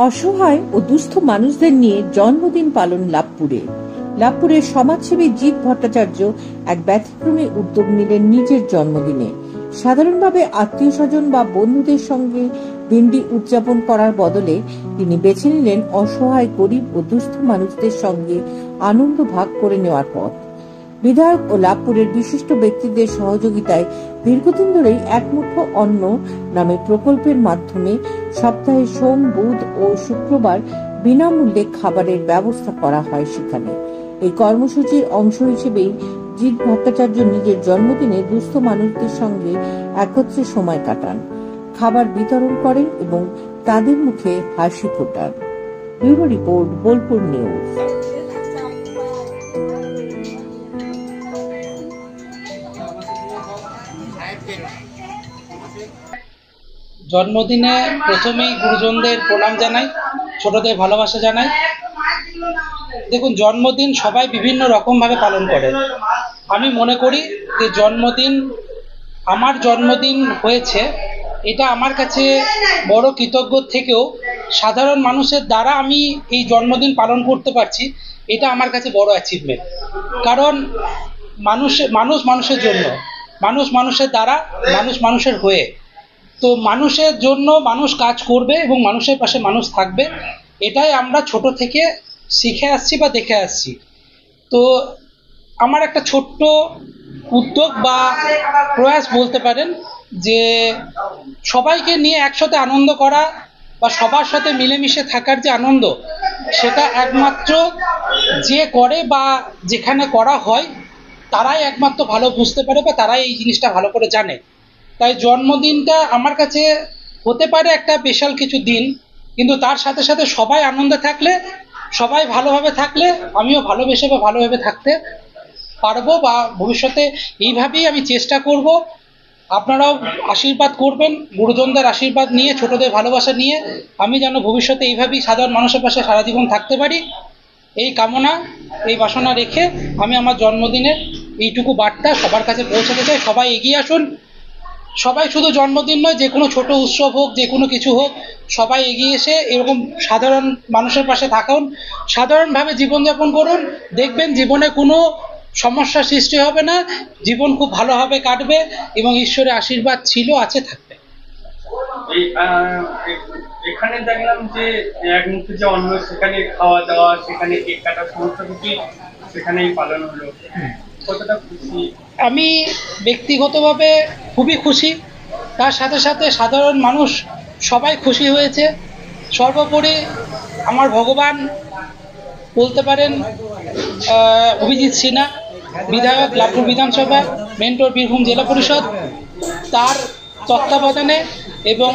অসহায় ও দুস্থ মানুষদের নিয়ে জন্মদিন পালন লাভপুরের সমাজসেবী জিৎ ভট্টাচার্য এক ব্যতিক্রমী উদ্যোগ নিলেন নিজের জন্মদিনে। সাধারণভাবে আত্মীয় স্বজন বা বন্ধুদের সঙ্গে দিনটি উদযাপন করার বদলে তিনি বেছে নিলেন অসহায়, গরিব ও দুস্থ মানুষদের সঙ্গে আনন্দ ভাগ করে নেওয়ার পথ। বিধায়ক ও লাভপুরের বিশিষ্ট ব্যক্তিদের সহযোগিতায় দীর্ঘদিন ধরেই এক মুঠো অন্ন নামে প্রকল্পের মাধ্যমে সপ্তাহে সোম, বুধ ও শুক্রবার বিনামূল্যে খাবারের ব্যবস্থা করা হয় সেখানে। এই কর্মসূচির অংশ হিসেবেই জিৎ ভট্টাচার্য নিজের জন্মদিনে দুস্থ মানুষদের সঙ্গে একত্রে সময় কাটান, খাবার বিতরণ করেন এবং তাদের মুখে হাসি ফোটান। Bureau report, Bolpur news. জন্মদিনে প্রথমেই গুরুজনদের প্রণাম জানাই, ছোটদের ভালোবাসা জানাই। দেখুন, জন্মদিন সবাই বিভিন্ন রকম ভাবে পালন করে। আমি মনে করি যে আমার জন্মদিন হয়েছে, এটা আমার কাছে বড় কৃতজ্ঞ থেকেও সাধারণ মানুষের দ্বারা আমি এই জন্মদিন পালন করতে পারছি, এটা আমার কাছে বড় অ্যাচিভমেন্ট। কারণ মানুষ মানুষের জন্য, মানুষ মানুষের দ্বারা, মানুষ মানুষের হয়ে। তো মানুষের জন্য মানুষ কাজ করবে এবং মানুষের পাশে মানুষ থাকবে, এটাই আমরা ছোট থেকে শিখে আসছি বা দেখে আসছি। তো আমার একটা ছোট্ট উদ্যোগ বা প্রয়াস বলতে পারেন, যে সবাইকে নিয়ে একসাথে আনন্দ করা বা সবার সাথে মিলেমিশে থাকার যে আনন্দ, সেটা একমাত্র যে করে বা যেখানে করা হয় তারাই একমাত্র ভালো বুঝতে পারে বা তারাই এই জিনিসটা ভালো করে জানে। তাই জন্মদিনটা আমার কাছে হতে পারে একটা স্পেশাল কিছু দিন, কিন্তু তার সাথে সাথে সবাই আনন্দে থাকলে, সবাই ভালোভাবে থাকলে আমিও ভালোবেসে বা ভালোভাবে থাকতে পারবো, বা ভবিষ্যতে এইভাবেই আমি চেষ্টা করব। আপনারাও আশীর্বাদ করবেন, গুরুজনদের আশীর্বাদ নিয়ে, ছোটদের ভালোবাসা নিয়ে আমি যেন ভবিষ্যতে এইভাবেই সাধারণ মানুষের পাশে সারা জীবন থাকতে পারি, এই কামনা, এই বাসনা রেখে আমি আমার জন্মদিনের এইটুকু বার্তা সবার কাছে পৌঁছাতে চাই। সবাই এগিয়ে আসুন। সবাই শুধু জন্মদিন নয়, যে কোনো ছোট উৎসব হোক, যে কোনো কিছু হোক, সবাই এগিয়ে এসে এরকম সাধারণ মানুষের পাশে থাকুন, সাধারণভাবে জীবনযাপন করুন। দেখবেন জীবনে কোনো সমস্যার সৃষ্টি হবে না, জীবন খুব ভালোভাবে কাটবে এবং ঈশ্বরের আশীর্বাদ ছিল, আছে, থাকবে। এখানে দেখলাম যে এক মুঠো যে অন্ন, সেখানে খাওয়া দাওয়া, সেখানে কেক কাটা, সমস্ত কিছু সেখানেই পালন হলো। কতটা খুশি? আমি ব্যক্তিগতভাবে খুবই খুশি, তার সাথে সাথে সাধারণ মানুষ সবাই খুশি হয়েছে। সর্বোপরি আমার ভগবান বলতে পারেন অভিজিৎ সিনহা, বিধায়ক লাভপুর বিধানসভা, মেন্টর বীরভূম জেলা পরিষদ, তার তত্ত্বাবধানে এবং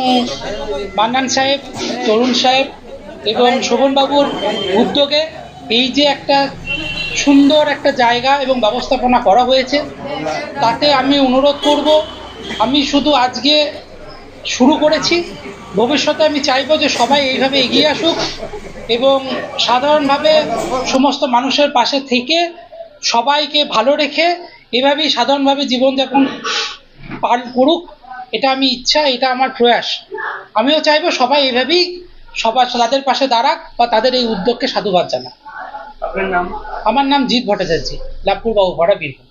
মান্নান সাহেব, তরুণ সাহেব এবং শোভনবাবুর উদ্যোগে এই যে একটা সুন্দর একটা জায়গা এবং ব্যবস্থাপনা করা হয়েছে, তাতে আমি অনুরোধ করব, আমি শুধু আজকে শুরু করেছি, ভবিষ্যতে আমি চাইবো যে সবাই এইভাবে এগিয়ে আসুক এবং সাধারণভাবে সমস্ত মানুষের পাশে থেকে সবাইকে ভালো রেখে এভাবেই সাধারণভাবে জীবনযাপন পালন করুক। এটা আমি ইচ্ছা, এটা আমার প্রয়াস। আমিও চাইবো সবাই এইভাবেই সবার তাদের পাশে দাঁড়াক বা তাদের এই উদ্যোগকে সাধুবাদ জানাক। আপনার নাম? আমার নাম জিৎ ভট্টাচার্য, লাভপুর বাবুপাড়া, বীরভূম।